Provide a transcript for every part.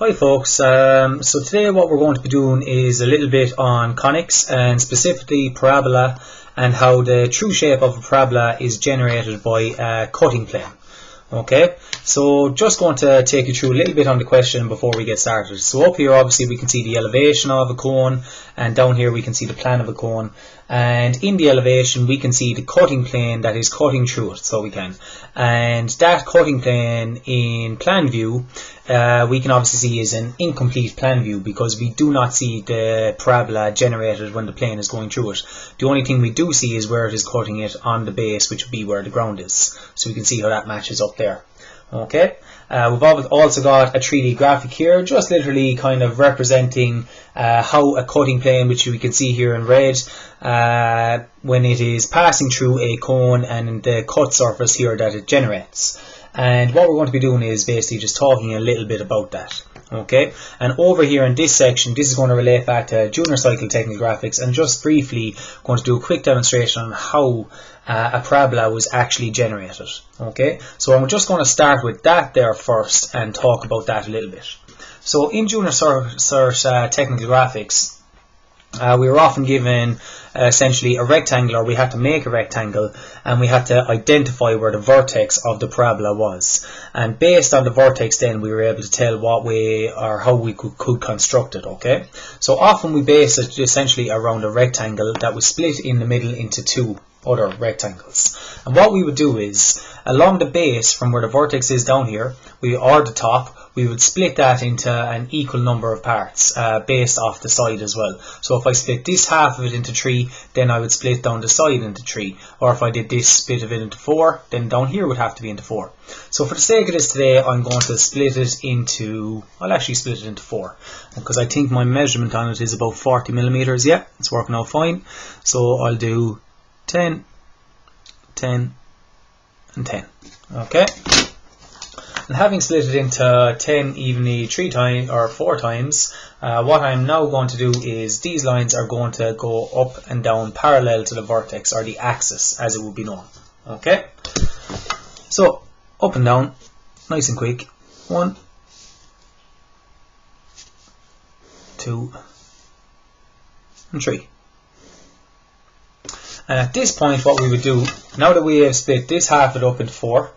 Hi folks, so today what we're going to be doing is a little bit on conics and specifically parabola and how the true shape of a parabola is generated by a cutting plane. Okay, so just going to take you through a little bit on the question before we get started. So up here obviously we can see the elevation of a cone, and down here we can see the plan of a cone, and in the elevation we can see the cutting plane that is cutting through it, so we can. And that cutting plane in plan view we can obviously see is an incomplete plan view because we do not see the parabola generated when the plane is going through it. The only thing we do see is where it is cutting it on the base, which would be where the ground is. So we can see how that matches up there. Okay, we've also got a 3D graphic here, just literally kind of representing how a cutting plane, which we can see here in red, when it is passing through a cone and the cut surface here that it generates. And what we're going to be doing is basically just talking a little bit about that. Okay, and over here in this section, this is going to relate back to junior cycle technical graphics, and just briefly going to do a quick demonstration on how a parabola was actually generated. Okay, so I'm just going to start with that there first and talk about that a little bit. So in junior technical graphics, we were often given essentially a rectangle, or we had to make a rectangle, and we had to identify where the vertex of the parabola was, and based on the vertex then we were able to tell what way or how we could construct it. Okay, so often we base it essentially around a rectangle that was split in the middle into two other rectangles, and what we would do is along the base from where the vertex is down here, or the top, we would split that into an equal number of parts based off the side as well. So if I split this half of it into 3, then I would split down the side into 3, or if I did this bit of it into 4, then down here would have to be into 4. So for the sake of this today, I'm going to split it into, I'll actually split it into 4, because I think my measurement on it is about 40 millimeters. Yeah, it's working out fine. So I'll do 10, 10, and 10. Okay. And having split it into 10 evenly 3 times or 4 times, what I'm now going to do is these lines are going to go up and down parallel to the vertex, or the axis as it would be known. Okay, so up and down, nice and quick. 1, 2, and 3. And at this point what we would do, now that we have split this half it up into 4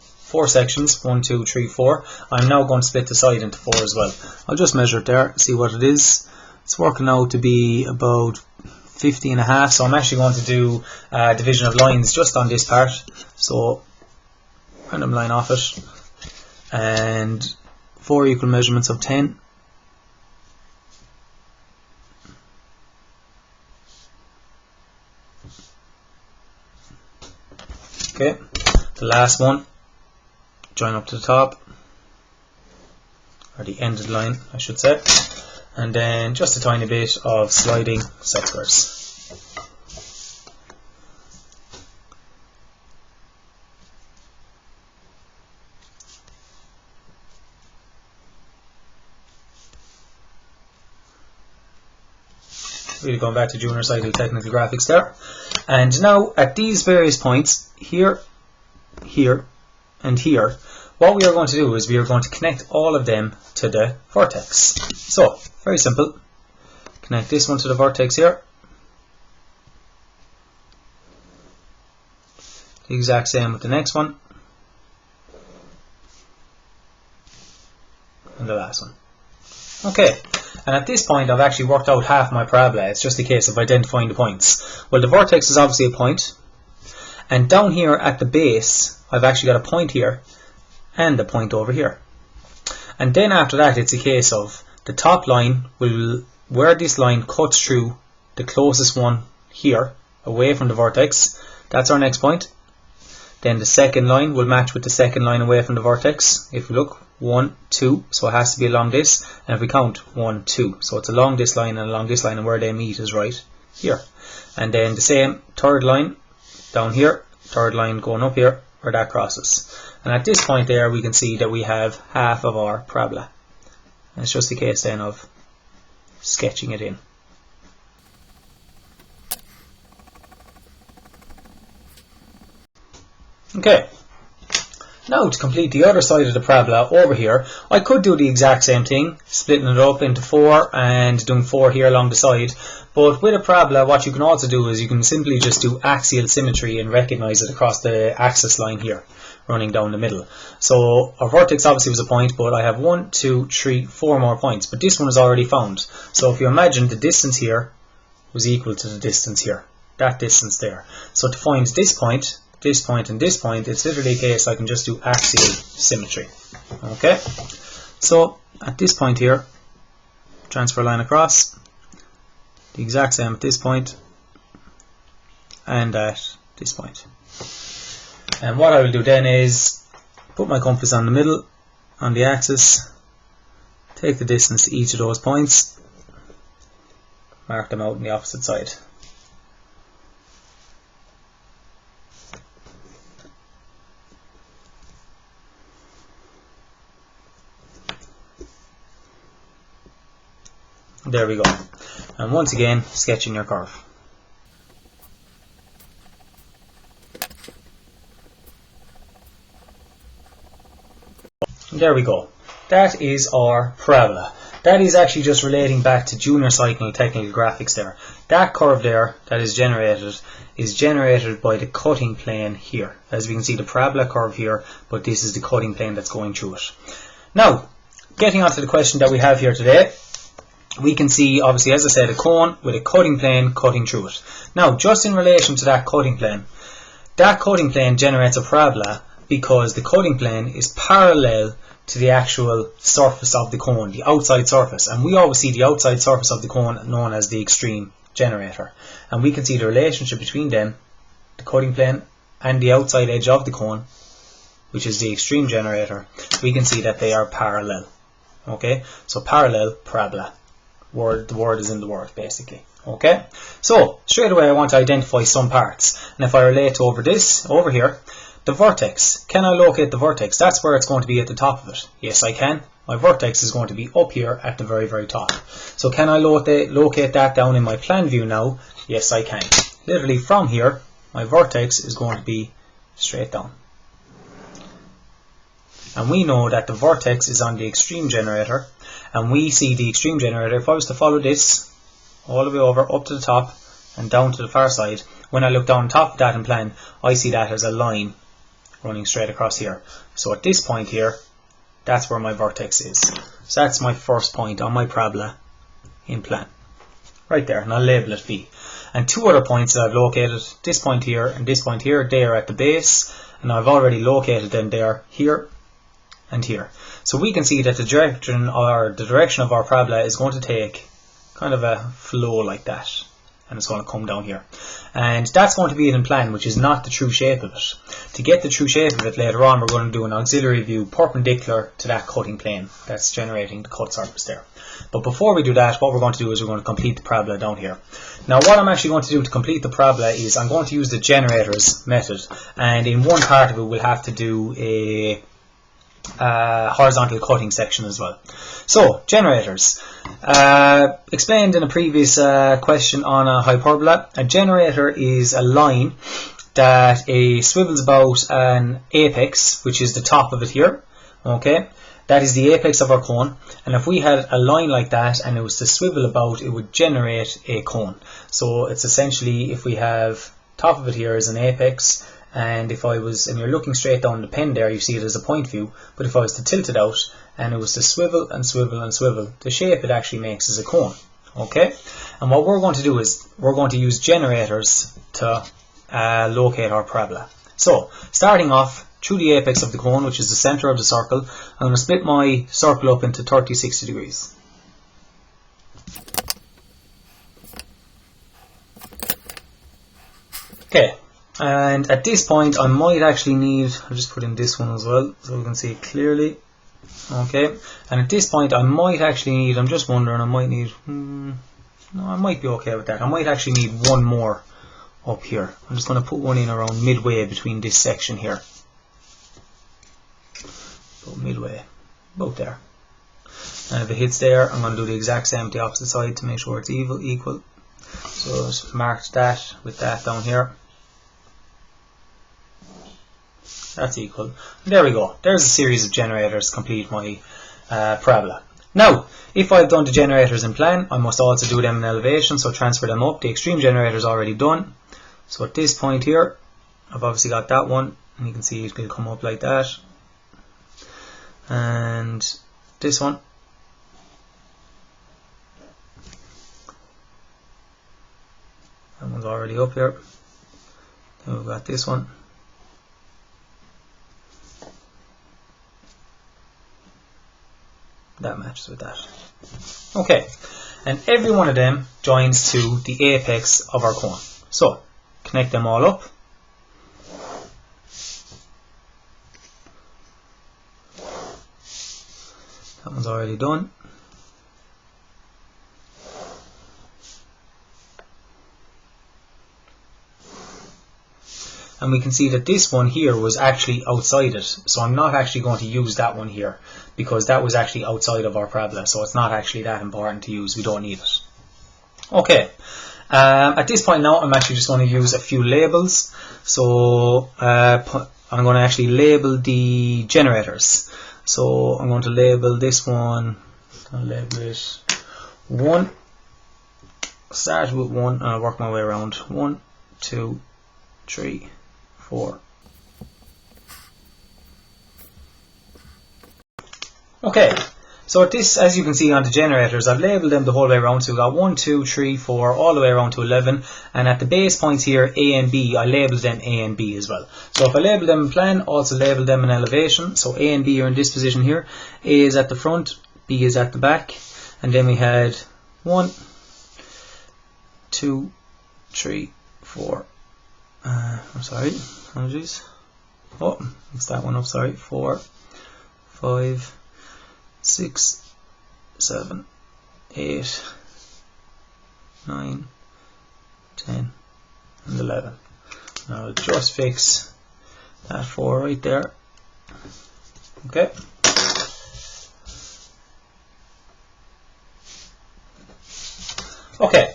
sections, 1, 2, 3, 4, I'm now going to split the side into 4 as well. I'll just measure it there, see what it is. It's working out to be about 50.5, so I'm actually going to do division of lines just on this part. So random line off it, and 4 equal measurements of 10. Okay, the last one, join up to the top, or the end of the line I should say, and then just a tiny bit of sliding set squares. Really going back to junior cycle technical graphics there. And now at these various points, here, here, and here, what we are going to do is we are going to connect all of them to the vertex. So, very simple. Connect this one to the vertex here. The exact same with the next one. And the last one. Okay, and at this point I've actually worked out half my parabola. It's just a case of identifying the points. Well, the vertex is obviously a point, and down here at the base I've actually got a point here and a point over here. And then after that it's a case of the top line will, where this line cuts through the closest one here away from the vertex, that's our next point. Then the second line will match with the second line away from the vertex. If we look, 1, 2, so it has to be along this, and if we count 1, 2, so it's along this line and along this line, and where they meet is right here. And then the same third line down here, third line going up here where that crosses. And at this point there we can see that we have half of our parabola. And it's just a case then of sketching it in. Okay, Now to complete the other side of the parabola over here, I could do the exact same thing, splitting it up into 4 and doing 4 here along the side. But with a parabola, what you can also do is you can simply just do axial symmetry and recognize it across the axis line here, running down the middle. So our vertex obviously was a point, but I have 1, 2, 3, 4 more points. But this one is already found. So if you imagine the distance here was equal to the distance here, that distance there. So to find this point, and this point, it's literally a case I can just do axial symmetry. Okay, so at this point here, transfer line across, the exact same at this point and at this point. And what I will do then is put my compass on the middle, on the axis, take the distance to each of those points, mark them out on the opposite side. There we go. And once again, sketching your curve. There we go. That is our parabola. That is actually just relating back to junior cycle technical graphics there. That curve there that is generated by the cutting plane here. As we can see, the parabola curve here, but this is the cutting plane that's going through it. Now, getting on to the question that we have here today, we can see, obviously, as I said, a cone with a cutting plane cutting through it. Now, just in relation to that cutting plane generates a parabola because the cutting plane is parallel to the actual surface of the cone, the outside surface. And we always see the outside surface of the cone known as the extreme generator. And we can see the relationship between them, the cutting plane and the outside edge of the cone, which is the extreme generator. We can see that they are parallel. Okay, so parallel parabola. The word is in the word, basically. Okay, so straight away I want to identify some parts, and if I relate to over here, the vertex. Can I locate the vertex? That's where it's going to be at the top of it. Yes, I can. My vertex is going to be up here at the very, very top. So can I locate that down in my plan view now? Yes, I can. Literally from here, my vertex is going to be straight down. And we know that the vertex is on the extreme generator, and we see the extreme generator. If I was to follow this all the way over up to the top and down to the far side, when I look down on top of that in plan, I see that as a line running straight across here. So at this point here, that's where my vertex is. So that's my first point on my parabola in plan. Right there, and I'll label it B. And two other points that I've located, this point here and this point here, they are at the base, and I've already located them there, here and here. So we can see that the direction of our parabola is going to take kind of a flow like that, and it's going to come down here, and that's going to be it in plan, which is not the true shape of it. To get the true shape of it later on, we're going to do an auxiliary view perpendicular to that cutting plane that's generating the cut surface there. But before we do that, what we're going to do is we're going to complete the parabola down here. Now what I'm actually going to do to complete the parabola is I'm going to use the generators method, and in one part of it we'll have to do a horizontal cutting section as well. So generators, explained in a previous question on a hyperbola, a generator is a line that swivels about an apex, which is the top of it here. Okay, that is the apex of our cone, and if we had a line like that and it was to swivel about, it would generate a cone. So it's essentially, if we have top of it here is an apex, and you're looking straight down the pen there, you see it as a point view, but if I was to tilt it out and it was to swivel and swivel and swivel, the shape it actually makes is a cone. Okay, and what we're going to do is we're going to use generators to locate our parabola. So starting off through the apex of the cone, which is the center of the circle, I'm going to split my circle up into 30-60 degrees. Okay, and at this point I might actually need, I'll just put in this one as well so we can see it clearly. Okay, and at this point I might actually need, I'm just wondering, I might need, no, I might be okay with that. I might actually need one more up here. I'm just going to put one in around midway between this section here. About midway, about there. And if it hits there, I'm going to do the exact same to the opposite side to make sure it's equal. So just mark that with that down here. That's equal. There we go. There's a series of generators to complete my parabola. Now, if I've done the generators in plan, I must also do them in elevation, so transfer them up. The extreme generator is already done. So at this point here, I've obviously got that one, and you can see it will come up like that. And this one. That one's already up here. Then we've got this one. That matches with that. Okay, and every one of them joins to the apex of our cone. So, connect them all up. That one's already done. And we can see that this one here was actually outside it. So I'm not actually going to use that one here because that was actually outside of our parabola. So it's not actually that important to use. We don't need it. Okay. At this point now, I'm actually just going to use a few labels. So I'm going to actually label the generators. So I'm going to label this one. I'll label it 1. Start with 1 and I'll work my way around. 1, 2, 3, 4. Okay, so at this, as you can see on the generators, I've labelled them the whole way around. So we've got 1, 2, 3, 4, all the way around to 11. And at the base points here, A and B, I labelled them A and B as well. So if I label them in plan, also label them in elevation. So A and B are in this position here. A is at the front, B is at the back. And then we had 1, 2, 3, 4. I'm sorry, apologies. Oh, mixed that one up, sorry. 4, 5, 6, 7, 8, 9, 10, and 11. Now I'll just fix that 4 right there. Okay. Okay.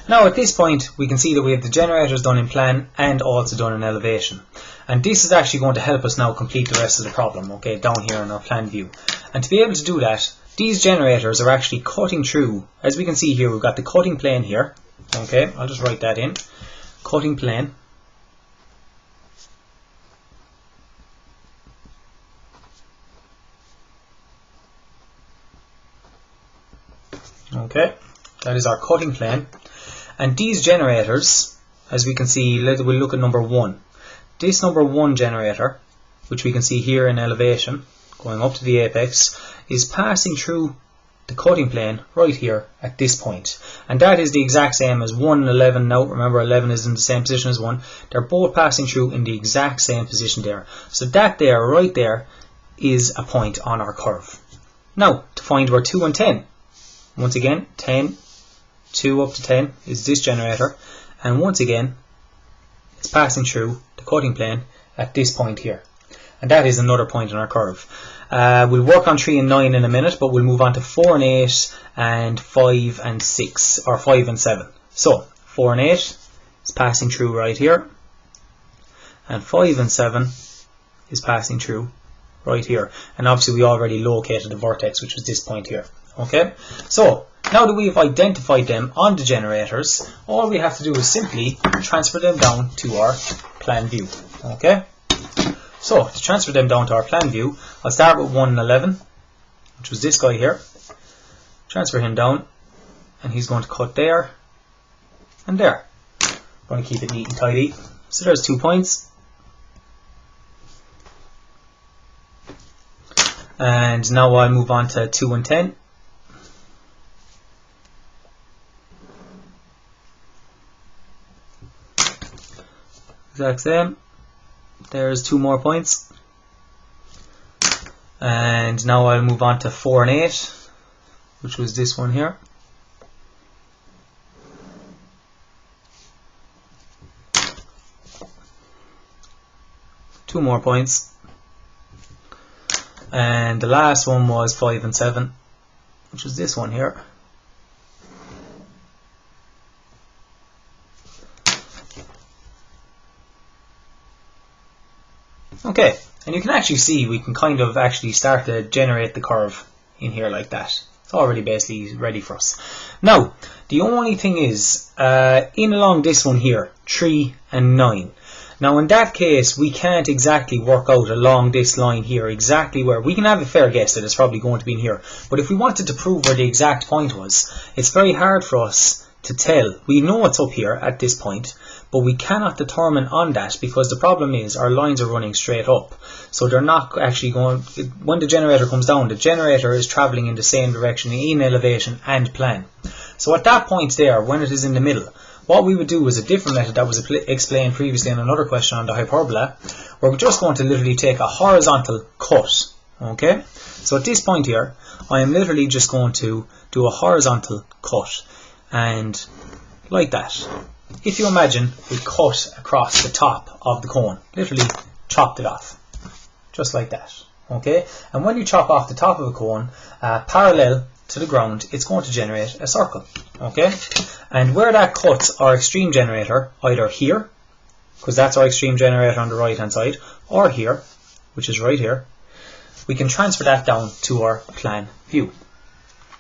Now at this point we can see that we have the generators done in plan and also done in elevation. And this is actually going to help us now complete the rest of the problem, okay, down here in our plan view. And to be able to do that, these generators are actually cutting through. As we can see here, we've got the cutting plane here. Okay, I'll just write that in. Cutting plane. Okay, that is our cutting plane. And these generators, as we can see, we'll look at number 1. This number 1 generator, which we can see here in elevation, going up to the apex, is passing through the cutting plane right here at this point. And that is the exact same as 1 and 11 now. Remember, 11 is in the same position as 1. They're both passing through in the exact same position there. So that there, right there, is a point on our curve. Now, to find where 2 and 10, once again, 10, 2 up to 10 is this generator, and once again it's passing through the cutting plane at this point here, and that is another point on our curve. We'll work on 3 and 9 in a minute, but we'll move on to 4 and 8 and 5 and 6, or 5 and 7. So 4 and 8 is passing through right here, and 5 and 7 is passing through right here, and obviously we already located the vortex, which was this point here. Okay, so now that we've identified them on the generators, all we have to do is simply transfer them down to our plan view. Okay, so to transfer them down to our plan view, I'll start with 1 and 11, which was this guy here. Transfer him down, and he's going to cut there and there. I'm going to keep it neat and tidy. So there's 2 points. And now I'll move on to 2 and 10. Exact same. There's 2 more points. And now I'll move on to 4 and 8, which was this one here. Two more points. And the last one was 5 and 7, which was this one here. Okay, and you can actually see we can kind of actually start to generate the curve in here like that. It's already basically ready for us. Now, the only thing is, in along this one here, 3 and 9. Now in that case, we can't exactly work out along this line here exactly where. We can have a fair guess that it's probably going to be in here. But if we wanted to prove where the exact point was, it's very hard for us to tell. We know it's up here at this point, but we cannot determine on that because the problem is our lines are running straight up. So they're not actually going, when the generator comes down, the generator is traveling in the same direction in elevation and plan. So at that point there, when it is in the middle, what we would do is a different method that was explained previously in another question on the hyperbola. We're just going to literally take a horizontal cut. Okay? So at this point here, I am literally just going to do a horizontal cut. And like that. If you imagine we cut across the top of the cone, literally chopped it off, just like that. Okay, and when you chop off the top of a cone parallel to the ground, it's going to generate a circle. Okay, and where that cuts our extreme generator, either here, because that's our extreme generator on the right hand side, or here, which is right here, we can transfer that down to our plan view.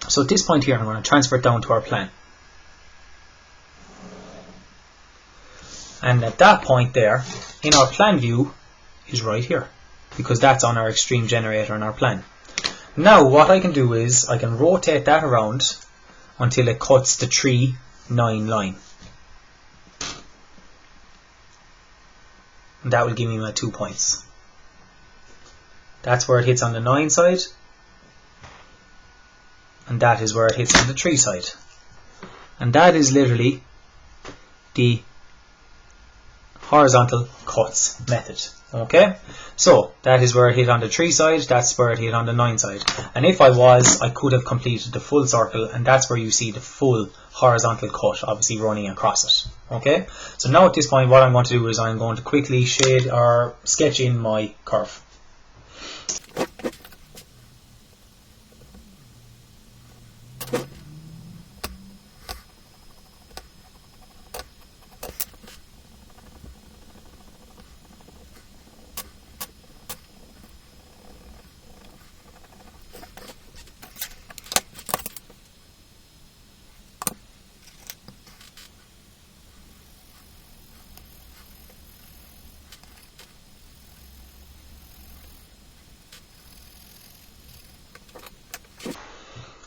So at this point here, I'm going to transfer it down to our plan. And at that point there, in our plan view, is right here, because that's on our extreme generator in our plan. Now what I can do is, I can rotate that around until it cuts the 3, 9 line. And that will give me my 2 points. That's where it hits on the 9 side, and that is where it hits on the 3 side. And that is literally the horizontal cuts method. Okay, so that is where it hit on the 3 side, that's where it hit on the 9 side. And if I could have completed the full circle, and that's where you see the full horizontal cut obviously running across it. Okay, so now at this point what I'm going to do is I'm going to quickly shade or sketch in my curve.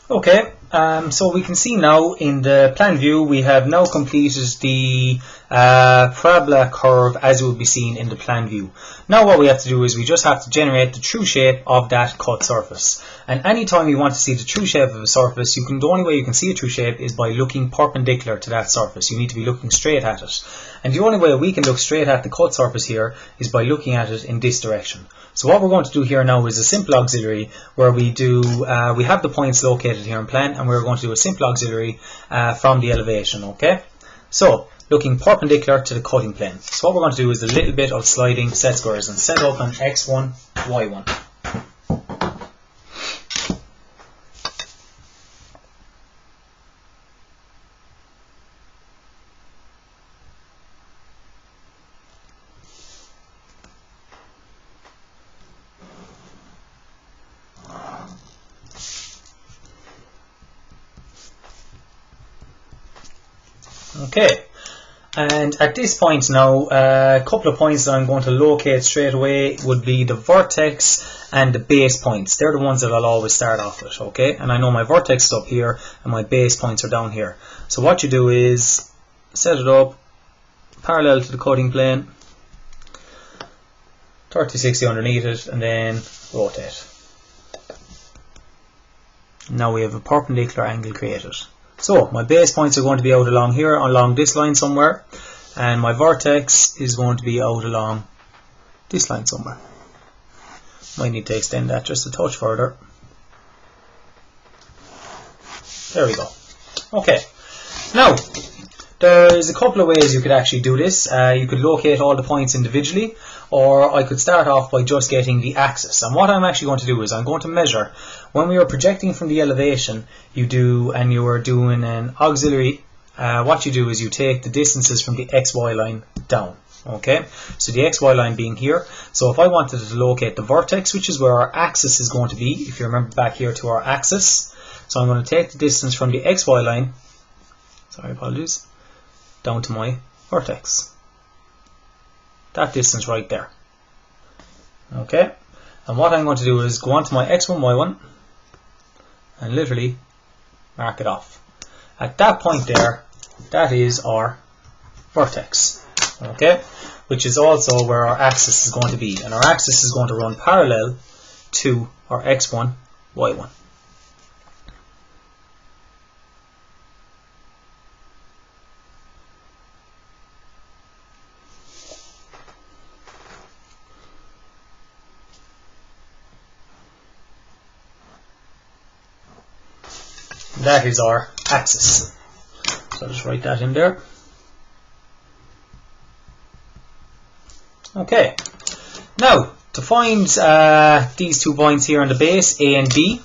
Okay, so we can see now in the plan view we have now completed the parabola curve as it will be seen in the plan view. Now what we have to do is we just have to generate the true shape of that cut surface. And anytime you want to see the true shape of a surface, the only way you can see a true shape is by looking perpendicular to that surface. You need to be looking straight at it. And the only way we can look straight at the cut surface here is by looking at it in this direction. So what we're going to do here now is a simple auxiliary where we have the points located here in plan, and we're going to do a simple auxiliary from the elevation. Okay, so looking perpendicular to the cutting plane. So what we're going to do is a little bit of sliding set squares and set up on x1, y1. Okay, and at this point now, a couple of points that I'm going to locate straight away would be the vertex and the base points. They're the ones that I'll always start off with, okay? And I know my vertex is up here and my base points are down here. So what you do is set it up parallel to the cutting plane, 30-60 underneath it, and then rotate. Now we have a perpendicular angle created. So my base points are going to be out along here, along this line somewhere, and my vertex is going to be out along this line somewhere. Might need to extend that just a touch further. There we go. Okay, now there's a couple of ways you could actually do this. You could locate all the points individually, or I could start off by just getting the axis. And what I'm actually going to do is I'm going to measure, when we are projecting from the elevation, and you are doing an auxiliary, what you do is you take the distances from the XY line down. Okay, so the XY line being here. So if I wanted to locate the vertex, which is where our axis is going to be, if you remember back here to our axis, so I'm going to take the distance from the XY line, sorry, apologies, down to my vertex. That distance right there. Okay, and what I'm going to do is go on to my X1, Y1, and literally mark it off. At that point there, that is our vertex. Okay, which is also where our axis is going to be, and our axis is going to run parallel to our X1, Y1. That is our axis. So I'll just write that in there. Okay, now to find these 2 points here on the base, A and B,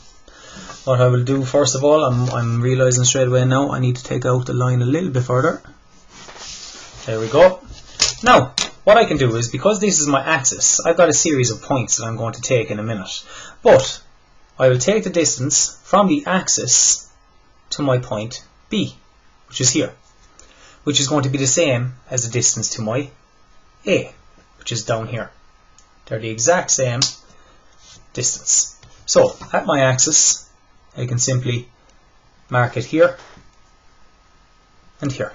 what I will do first of all, I'm realizing straight away now I need to take out the line a little bit further. There we go. Now, what I can do is, because this is my axis, I've got a series of points that I'm going to take in a minute. But I will take the distance from the axis to my point B, which is here, which is going to be the same as the distance to my A, which is down here. They're the exact same distance. So at my axis, I can simply mark it here and here.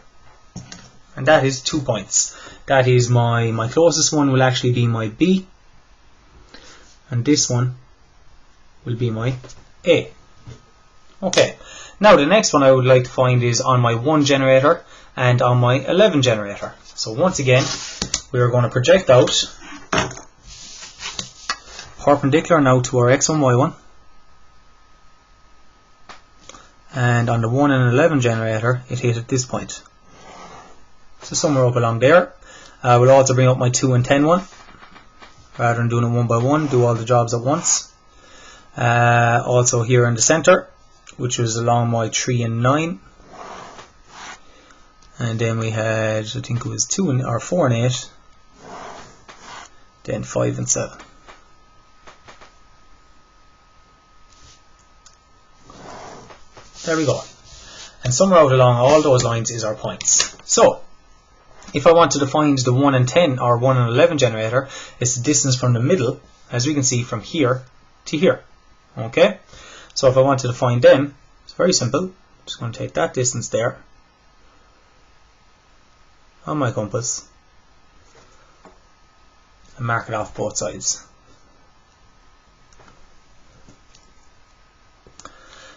And that is 2 points. That is my closest one will actually be my B, and this one will be my A. Okay, now the next one I would like to find is on my 1 generator and on my 11 generator. So once again, we are going to project out perpendicular now to our X1, Y1, and on the 1 and 11 generator it hit at this point. So somewhere up along there. We'll also bring up my 2 and 10 one, rather than doing it one by one, do all the jobs at once. Also here in the center, which was along my 3 and 9. And then we had, I think it was 4 and 8. Then 5 and 7. There we go. And somewhere out along all those lines is our points. So, if I wanted to find the 1 and 10 or 1 and 11 generator, it's the distance from the middle, as we can see, from here to here. Okay? So if I wanted to find them, it's very simple. I'm just going to take that distance there on my compass and mark it off both sides.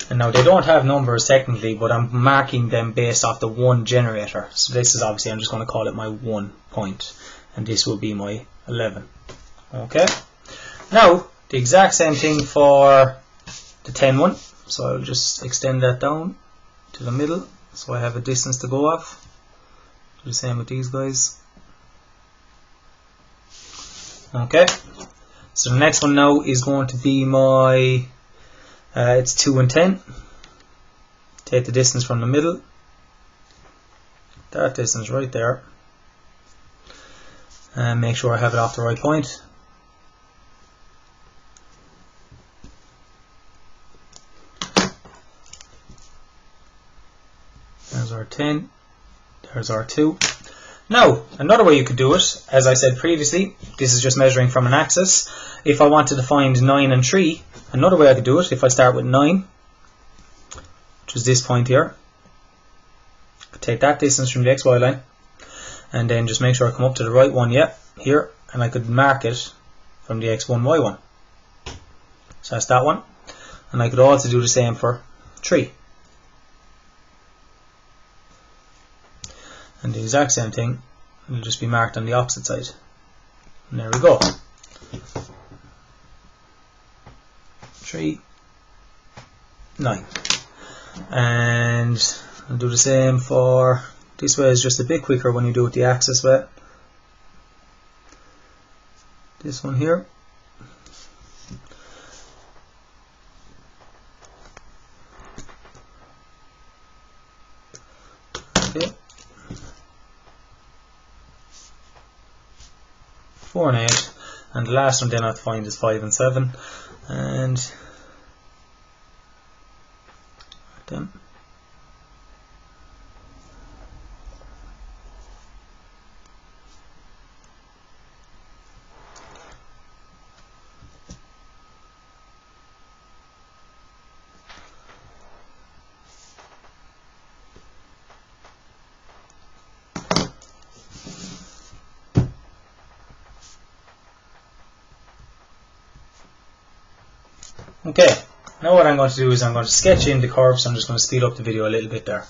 And now they don't have numbers technically, but I'm marking them based off the 1 generator. So this is obviously, I'm just going to call it my 1 point, and this will be my 11. Okay. Now the exact same thing for the 10 one. So I'll just extend that down to the middle, so I have a distance to go off. Do the same with these guys. Okay. So the next one now is going to be my it's 2 and 10. Take the distance from the middle. That distance right there. And make sure I have it off the right point. There's our 10. There's our 2. Now, another way you could do it, as I said previously, this is just measuring from an axis. If I wanted to find 9 and 3, another way I could do it, if I start with 9, which is this point here, I could take that distance from the XY line, and then just make sure I come up to the right one, here, and I could mark it from the X1, Y1. So that's that one. And I could also do the same for 3. And the exact same thing will just be marked on the opposite side. And there we go. 3, 9. And I'll do the same for this way. Is just a bit quicker when you do it the axis way. This one here. Okay. 4 and 8, and the last one then I have to find is 5 and 7, and them. Okay, now what I'm going to do is I'm going to sketch in the curves. So I'm just going to speed up the video a little bit there.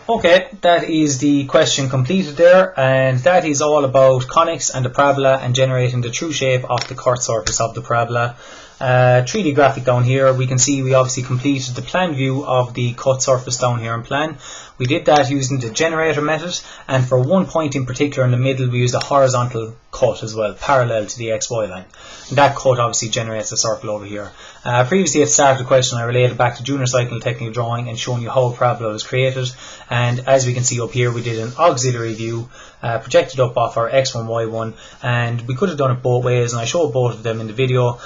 Okay, that is the question completed there, and that is all about conics and the parabola and generating the true shape of the cut surface of the parabola. 3D graphic down here, we can see we obviously completed the plan view of the cut surface down here in plan. We did that using the generator method, and for one point in particular in the middle we used a horizontal cut as well, parallel to the XY line. And that cut obviously generates a circle over here. Previously at the start of the question I related back to junior cycle technical drawing and shown you how a parabola was created, and as we can see up here we did an auxiliary view projected up off our X1, Y1, and we could have done it both ways, and I showed both of them in the video.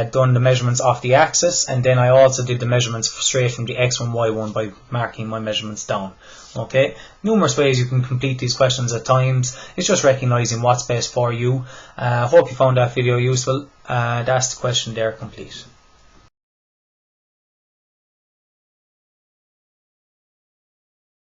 Done the measurements off the axis, and then I also did the measurements straight from the X1, Y1 by marking my measurements down. Okay, numerous ways you can complete these questions at times. It's just recognizing what's best for you. Hope you found that video useful. That's the question there complete.